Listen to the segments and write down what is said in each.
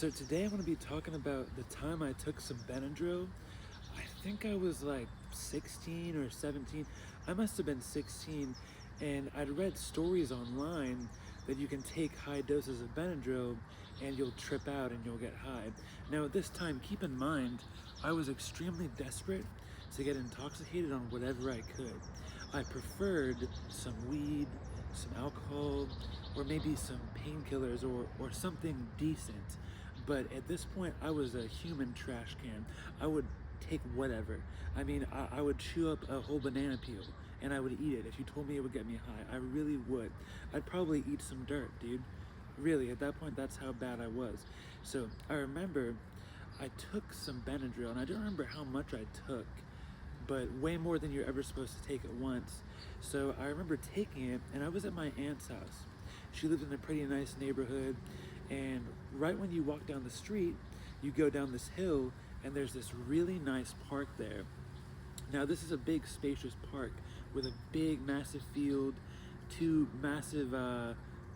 So today I'm going to be talking about the time I took some Benadryl. I think I was like 16 or 17. I must have been 16, and I'd read stories online that you can take high doses of Benadryl and you'll trip out and you'll get high. Now at this time, keep in mind, I was extremely desperate to get intoxicated on whatever I could. I preferred some weed, some alcohol, or maybe some painkillers or something decent. But at this point, I was a human trash can. I would take whatever. I mean, I would chew up a whole banana peel and I would eat it. If you told me it would get me high, I really would. I'd probably eat some dirt, dude. Really, at that point, that's how bad I was. So I remember I took some Benadryl, and I don't remember how much I took, but way more than you're ever supposed to take at once. So I remember taking it, and I was at my aunt's house. She lived in a pretty nice neighborhood, and right when you walk down the street, you go down this hill, and there's this really nice park there. Now, this is a big, spacious park with a big, massive field, two massive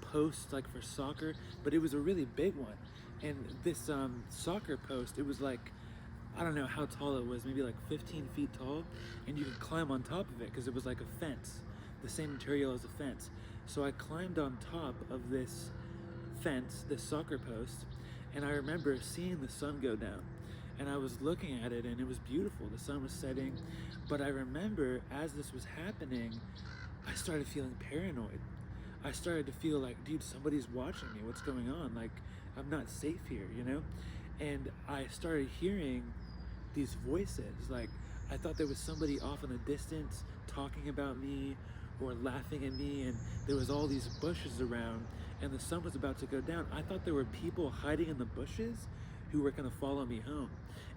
posts like for soccer, but it was a really big one. And this soccer post, it was like, I don't know how tall it was, maybe like 15 feet tall, and you could climb on top of it because it was like a fence, the same material as a fence. So I climbed on top of this fence, this soccer post, and I remember seeing the sun go down. And I was looking at it and it was beautiful. The sun was setting. But I remember as this was happening, I started feeling paranoid. I started to feel like, dude, somebody's watching me. What's going on? Like, I'm not safe here, you know? And I started hearing these voices. Like, I thought there was somebody off in the distance talking about me or laughing at me, and there was all these bushes around and the sun was about to go down. I thought there were people hiding in the bushes who were gonna follow me home.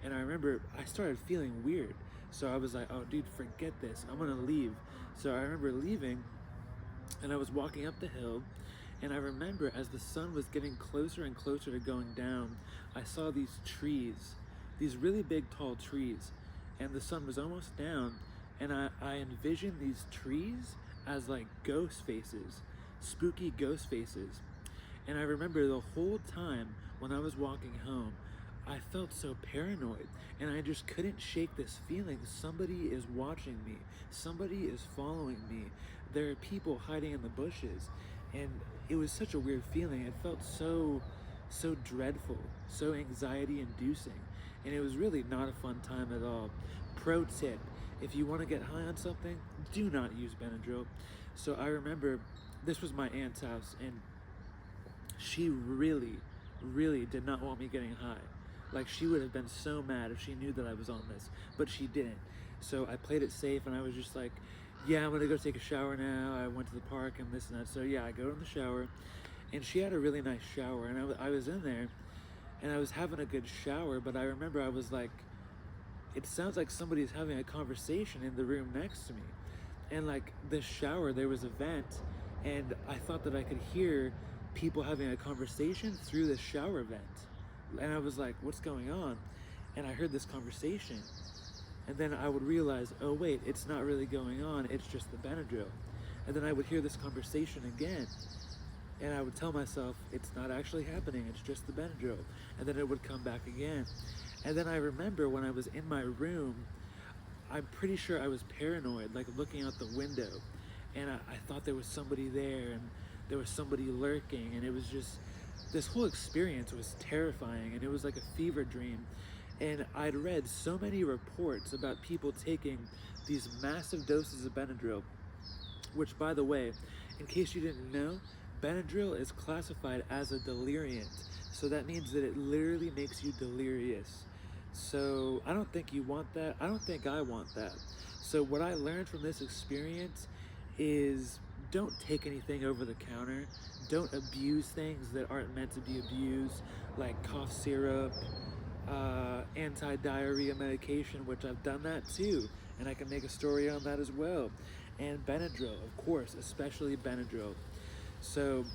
And I remember I started feeling weird. So I was like, oh dude, forget this, I'm gonna leave. So I remember leaving and I was walking up the hill, and I remember as the sun was getting closer and closer to going down, I saw these trees, these really big tall trees, and the sun was almost down, and I envisioned these trees as like ghost faces, spooky ghost faces. And I remember the whole time when I was walking home, I felt so paranoid, and I just couldn't shake this feeling. Somebody is watching me. Somebody is following me. There are people hiding in the bushes. And it was such a weird feeling. It felt so dreadful, so anxiety inducing. And it was really not a fun time at all. Pro tip, if you want to get high on something, do not use Benadryl. So I remember this was my aunt's house, and she really did not want me getting high. Like, she would have been so mad if she knew that I was on this, but she didn't. So I played it safe, and I was just like, yeah, I'm gonna go take a shower now. I went to the park and this and that. So yeah, I go in the shower, and she had a really nice shower, and I was in there, and I was having a good shower, but I remember I was like, it sounds like somebody's having a conversation in the room next to me. And like this shower, there was a vent, and I thought that I could hear people having a conversation through the shower vent. And I was like, what's going on? And I heard this conversation. And then I would realize, oh wait, it's not really going on, it's just the Benadryl. And then I would hear this conversation again. And I would tell myself, it's not actually happening, it's just the Benadryl. And then it would come back again. And then I remember when I was in my room, I'm pretty sure I was paranoid, like looking out the window. And I thought there was somebody there, and there was somebody lurking, and it was just, this whole experience was terrifying, and it was like a fever dream. And I'd read so many reports about people taking these massive doses of Benadryl, which, by the way, in case you didn't know, Benadryl is classified as a deliriant. So that means that it literally makes you delirious. So I don't think you want that. I don't think I want that. So what I learned from this experience is, don't take anything over the counter. Don't abuse things that aren't meant to be abused, like cough syrup, anti-diarrhea medication, which I've done that too, and I can make a story on that as well. And Benadryl, of course, especially Benadryl. So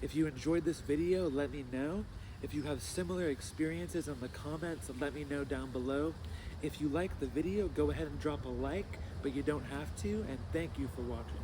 if you enjoyed this video, let me know. If you have similar experiences in the comments, let me know down below. If you like the video, go ahead and drop a like, but you don't have to, and thank you for watching.